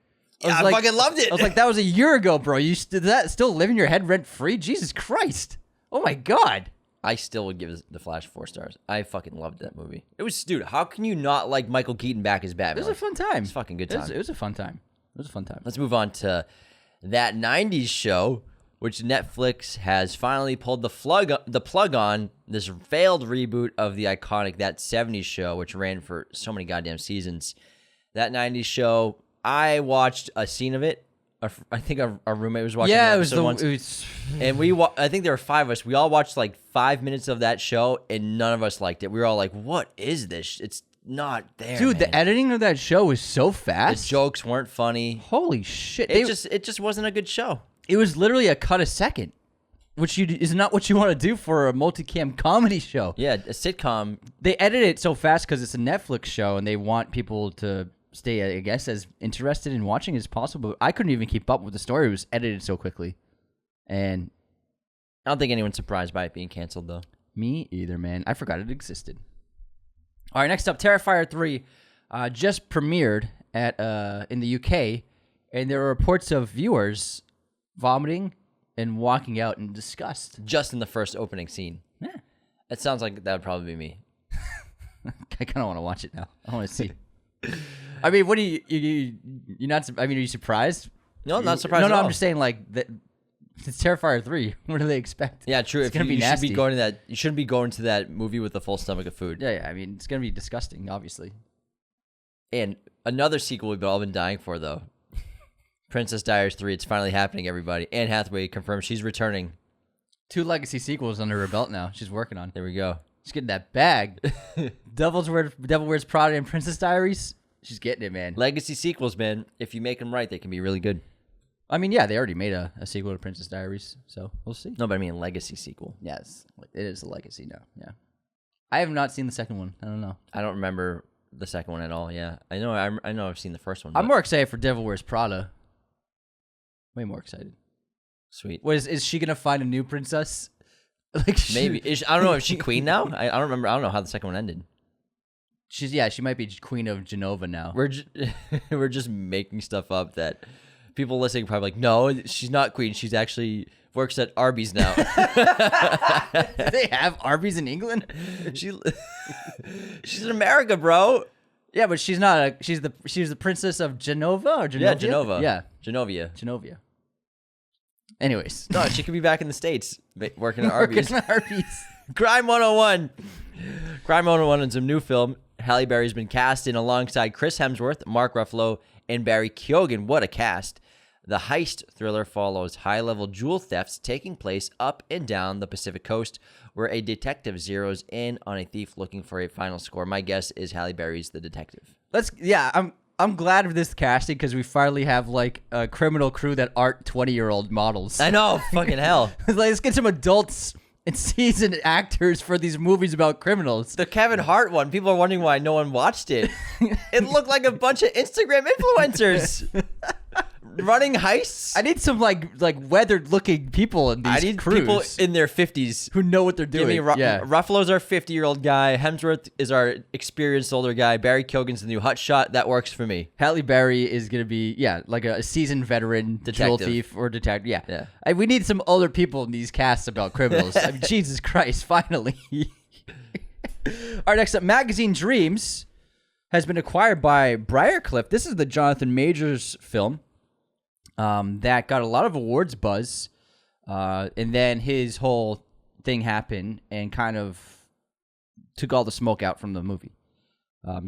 I fucking loved it. I was like, that was a year ago, bro. Did that still live in your head rent free? Jesus Christ! Oh my God! I still would give The Flash 4 stars. I fucking loved that movie. It was, dude, how can you not like Michael Keaton back as Batman? It was a fun time. It's a fucking good time. It was a fun time. Let's move on to That 90s Show, which Netflix has finally pulled the plug on this failed reboot of the iconic That 70s Show, which ran for so many goddamn seasons. That 90s Show, I watched a scene of it. I think our roommate was watching. Yeah, it was once. And I think there were 5 of us. We all watched like 5 minutes of that show, and none of us liked it. We were all like, "What is this? It's not there." Dude, man. the editing of that show was so fast. The jokes weren't funny. Holy shit! It just wasn't a good show. It was literally a cut a second, which is not what you want to do for a multicam comedy show. Yeah, a sitcom. They edit it so fast because it's a Netflix show, and they want people to stay, I guess, as interested in watching as possible. But I couldn't even keep up with the story. It was edited so quickly. And I don't think anyone's surprised by it being canceled, though. Me either, man. I forgot it existed. All right, next up, Terrifier 3 just premiered in the UK, and there were reports of viewers vomiting and walking out in disgust. Just in the first opening scene. Yeah. It sounds like that would probably be me. I kind of want to watch it now. I want to see. I mean, what do you not? I mean, are you surprised? No, I'm not surprised. No, at all. I'm just saying, like, that it's Terrifier 3. What do they expect? Yeah, true. It's gonna be nasty. You shouldn't be going to that movie with a full stomach of food. Yeah. I mean, it's gonna be disgusting, obviously. And another sequel we've all been dying for, though. Princess Diaries 3. It's finally happening, everybody. Anne Hathaway confirmed she's returning. 2 legacy sequels under her belt now. She's working on. There we go. She's getting that bag. Devil Wears Prada and Princess Diaries. She's getting it, man. Legacy sequels, man. If you make them right, they can be really good. I mean, yeah, they already made a sequel to Princess Diaries, so we'll see. No, but I mean legacy sequel. Yes, it is a legacy now. Yeah, I have not seen the second one. I don't know. I don't remember the second one at all. Yeah, I know I've seen the first one. I'm more excited for Devil Wears Prada. Way more excited. Sweet. What is she gonna find a new princess? Maybe. I don't know. Is she queen now? I don't remember. I don't know how the second one ended. She might be queen of Genova now. We're just making stuff up that people listening probably like, no, she's not queen. She's actually works at Arby's now. Do they have Arby's in England? She's in America, bro. Yeah, but she's not. She's the princess of Genova or Genovia? Yeah, Genova. Yeah, Genovia. Anyways, no, she could be back in the States working at Arby's. Crime 101. Crime 101 is a new film. Halle Berry's been cast in alongside Chris Hemsworth, Mark Ruffalo, and Barry Keoghan. What a cast. The heist thriller follows high-level jewel thefts taking place up and down the Pacific coast, where a detective zeroes in on a thief looking for a final score. My guess is Halle Berry's the detective. I'm glad of this casting because we finally have like a criminal crew that aren't 20-year-old models. I know, fucking hell. Let's get some adults and seasoned actors for these movies about criminals. The Kevin Hart one, people are wondering why no one watched it. It looked like a bunch of Instagram influencers running heists. I need some like weathered looking people in these I need crews. people in their 50s who know what they're doing. Ruffalo's our 50-year-old guy. Hemsworth is our experienced older guy. Barry Keoghan's the new hotshot. That works for me. Halle Berry is going to be, like a seasoned vetein jewel thief or detective. Yeah. We need some older people in these casts about criminals. I mean, Jesus Christ, finally. All right, next up, Magazine Dreams has been acquired by Briarcliff. This is the Jonathan Majors film. That got a lot of awards buzz, and then his whole thing happened and kind of took all the smoke out from the movie.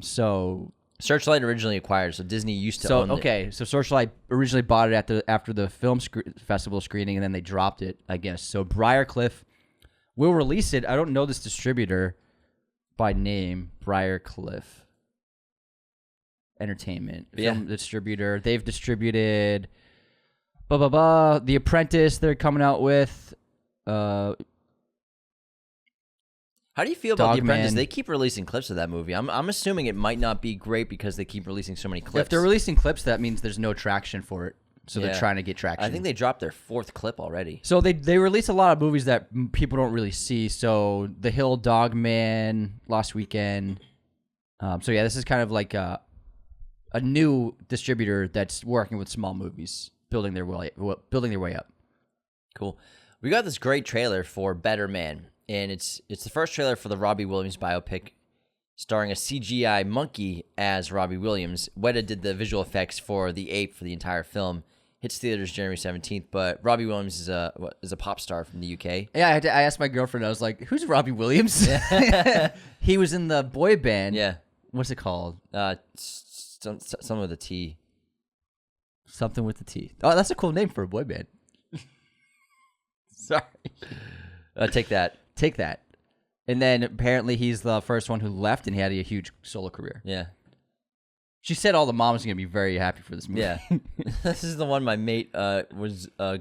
So Searchlight originally acquired, so Disney used to own it. So Searchlight originally bought it after the film festival screening, and then they dropped it, I guess. So Briarcliff will release it. I don't know this distributor by name. Briarcliff Entertainment film distributor. They've distributed. The Apprentice they're coming out with. How do you feel about The Apprentice? They keep releasing clips of that movie. I'm assuming it might not be great because they keep releasing so many clips. If they're releasing clips, that means there's no traction for it. So they're trying to get traction. I think they dropped their 4th clip already. So they release a lot of movies that people don't really see. So The Hill, Dogman, Lost Weekend. This is kind of like a new distributor that's working with small movies. Building their way up. Cool. We got this great trailer for Better Man, and it's the first trailer for the Robbie Williams biopic, starring a CGI monkey as Robbie Williams. Weta did the visual effects for the ape for the entire film. Hits theaters January 17th, but Robbie Williams is a pop star from the UK. Yeah, I asked my girlfriend. I was like, "Who's Robbie Williams?" He was in the boy band. Yeah. What's it called? Some with a T. Something with the T. Oh, that's a cool name for a boy band. Sorry. Take that. Take that. And then apparently he's the first one who left, and he had a huge solo career. Yeah. She said all the moms are gonna be very happy for this movie. Yeah. This is the one my mate was a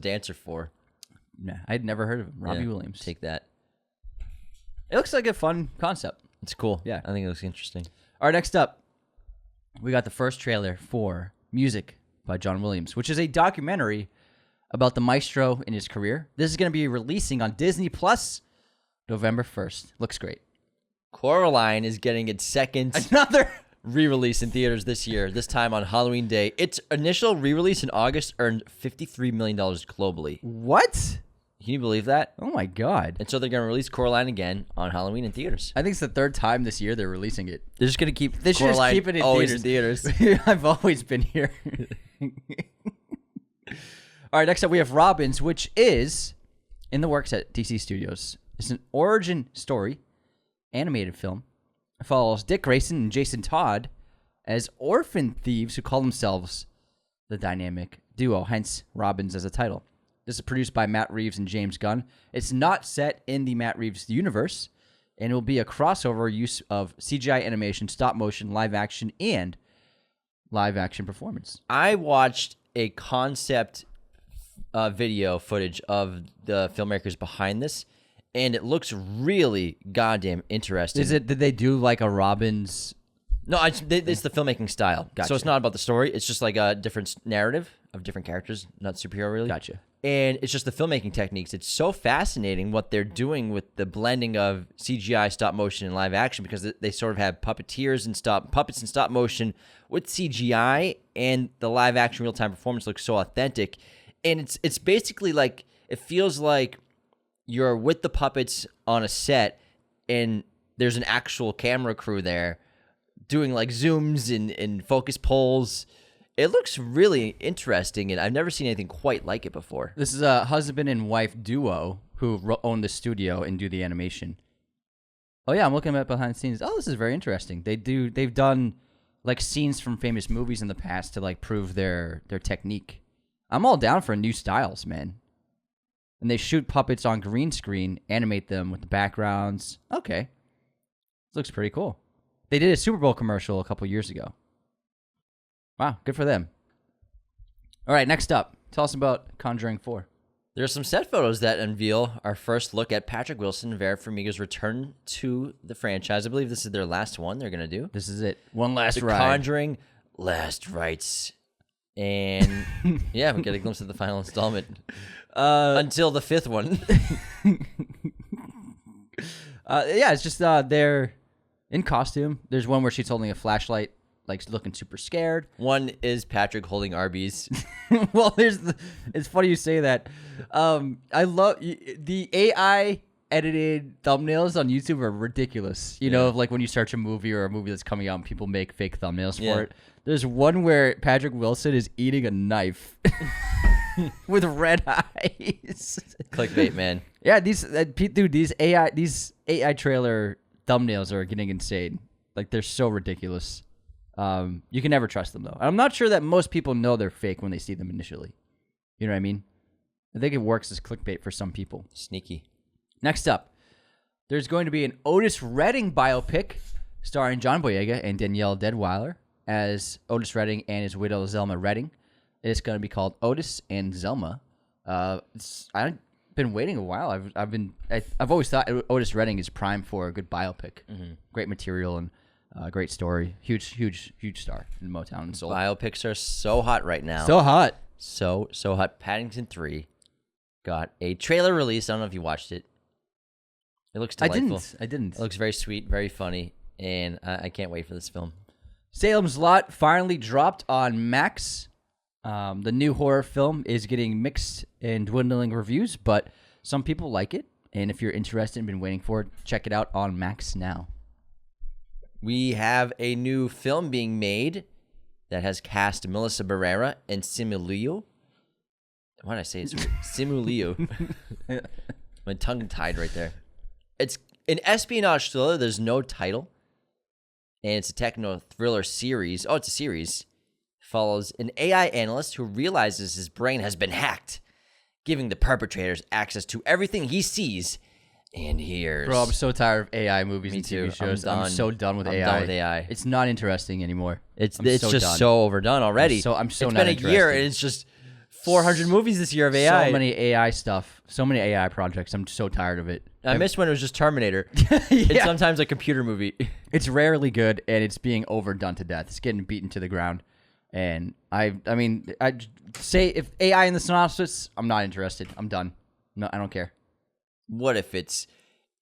dancer for. Nah, I'd never heard of him. Robbie Williams. Take that. It looks like a fun concept. It's cool. Yeah. I think it looks interesting. All right, next up, we got the first trailer for Music by John Williams, which is a documentary about the maestro in his career. This is going to be releasing on Disney Plus November 1st. Looks great. Coraline is getting its second re-release in theaters this year, this time on Halloween Day. Its initial re-release in August earned $53 million globally. What? Can you believe that? Oh my God. And so they're going to release Coraline again on Halloween in theaters. I think it's the 3rd time this year they're releasing it. They're just going to keep Coraline keep it in theaters. I've always been here. All right, next up we have Robbins, which is in the works at DC Studios. It's an origin story, animated film. It follows Dick Grayson and Jason Todd as orphan thieves who call themselves the dynamic duo, hence Robbins as a title. This is produced by Matt Reeves and James Gunn. It's not set in the Matt Reeves universe. and it will be a crossover use of CGI animation, stop motion, live action, and live action performance. I watched a concept video footage of the filmmakers behind this, and it looks really goddamn interesting. Did they do like a Robin's? No, it's the filmmaking style. Gotcha. So it's not about the story. It's just like a different narrative of different characters, not superhero really. Gotcha. And it's just the filmmaking techniques. It's so fascinating what they're doing with the blending of CGI, stop motion, and live action, because they sort of have puppets and stop motion with CGI, and the live action real time performance looks so authentic. And it's basically like, it feels like you're with the puppets on a set, and there's an actual camera crew there doing like zooms and focus pulls. It looks really interesting, and I've never seen anything quite like it before. This is a husband and wife duo who own the studio and do the animation. Oh yeah, I'm looking at behind the scenes. Oh, this is very interesting. They've done like scenes from famous movies in the past to like prove their technique. I'm all down for new styles, man. And they shoot puppets on green screen, animate them with the backgrounds. Okay. Looks pretty cool. They did a Super Bowl commercial a couple years ago. Wow, good for them. All right, next up, tell us about Conjuring 4. There are some set photos that unveil our first look at Patrick Wilson and Vera Farmiga's return to the franchise. I believe this is their last one they're going to do. This is it. One last The ride. Conjuring Last Rites. And yeah, we get a glimpse of the final installment. Until the fifth one. Yeah, it's just they're in costume. There's one where she's holding a flashlight, like looking super scared. One is Patrick holding Arby's. Well, it's funny you say that. I love the AI edited thumbnails on YouTube are ridiculous. You know, like when you search a movie or a movie that's coming out and people make fake thumbnails for it. There's one where Patrick Wilson is eating a knife with red eyes. Clickbait, man. Yeah, these AI trailer thumbnails are getting insane. Like they're so ridiculous. You can never trust them though. I'm not sure that most people know they're fake when they see them initially. You know what I mean? I think it works as clickbait for some people. Sneaky. Next up, there's going to be an Otis Redding biopic starring John Boyega and Danielle Deadwyler as Otis Redding and his widow Zelma Redding. It's going to be called Otis and Zelma. I've been waiting a while. I've always thought Otis Redding is prime for a good biopic. Mm-hmm. Great material and great story. Huge star in Motown and soul. Biopics are so hot right now. So hot. So hot. Paddington 3 got a trailer release. I don't know if you watched it. It looks delightful. I didn't. It looks very sweet, very funny, and I can't wait for this film. Salem's Lot finally dropped on Max. The new horror film is getting mixed and dwindling reviews, but some people like it. And if you're interested and been waiting for it, check it out on Max now. We have a new film being made that has cast Melissa Berera and Simu Liu. Why did I say it? Simu Liu. My tongue tied right there. It's an espionage thriller. There's no title. And it's a techno thriller series. Oh, it's a series. Follows an AI analyst who realizes his brain has been hacked, giving the perpetrators access to everything he sees and hears. Bro, I'm so tired of AI movies and too. TV shows. I'm so done with AI. I'm done with AI. It's not interesting anymore. It's just so overdone already. I'm so it's not been a year, and it's just 400 movies this year of AI. So many AI stuff. So many AI projects. I'm so tired of it. I miss when it was just Terminator. Yeah. It's sometimes a computer movie. It's rarely good, and it's being overdone to death. It's getting beaten to the ground. And I mean, I'd say if AI in the synopsis, I'm not interested. I'm done. No, I don't care. What if it's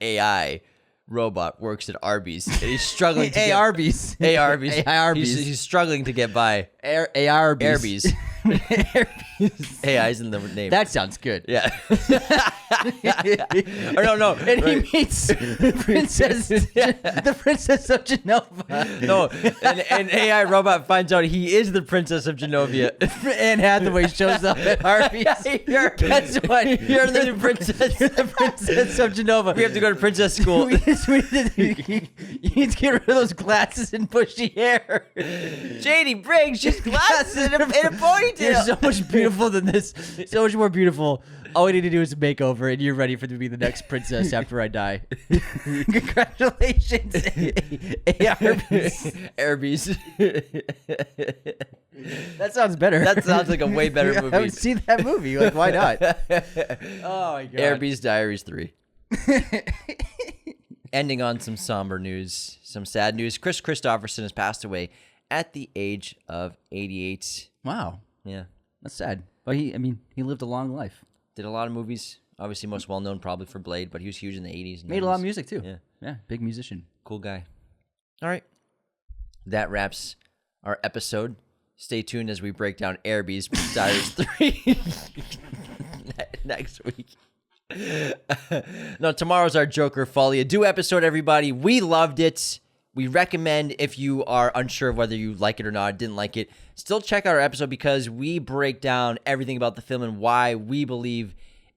AI robot works at Arby's and he's struggling to get Arby's. Arby's. AI Arby's. He's struggling to get by. AI Arby's. AI's in the name. That sounds good. Yeah. Or no. And he meets the princess of Genova. No, an AI robot finds out he is the princess of Genovia. Anne Hathaway shows up at Arby's. Guess what? You're the new princess. You're the princess of Genova. We have to go to princess school. You need to get rid of those glasses and bushy hair. JD brings just glasses and a ponytail. There's so much beautiful beautiful than this. So much more beautiful. All we need to do is a makeover, and you're ready for to be the next princess after I die. Congratulations, Arby's. That sounds better. That sounds like a way better movie. I haven't seen that movie. Like, why not? Oh my god. Arby's Diaries 3. Ending on some somber news, some sad news. Kris Kristofferson has passed away at the age of 88. Wow. Yeah. That's sad. But he lived a long life. Did a lot of movies. Obviously, most well-known probably for Blade, but he was huge in the 80s. And Made 90s. a lot of music, too. Yeah. Yeah, big musician. Cool guy. All right. That wraps our episode. Stay tuned as we break down Arby's Diaries 3 next week. No, tomorrow's our Joker Folia Do episode, everybody. We loved it. We recommend, if you are unsure of whether you like it or not, didn't like it, still check out our episode because we break down everything about the film and why we believe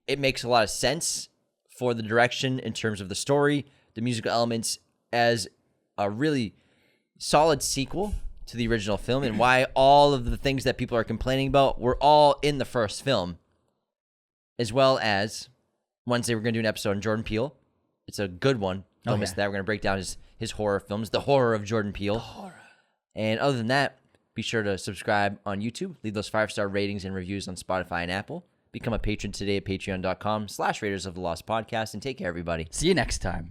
it makes a lot of sense for the direction in terms of the story, the musical elements, as a really solid sequel to the original film, and why all of the things that people are complaining about were all in the first film. As well as Wednesday, we're going to do an episode on Jordan Peele. It's a good one. Don't miss that. We're going to break down his horror films, the horror of Jordan Peele. And other than that, be sure to subscribe on YouTube. Leave those 5-star ratings and reviews on Spotify and Apple. Become a patron today at patreon.com/Raiders of the Lost Podcast. And take care, everybody. See you next time.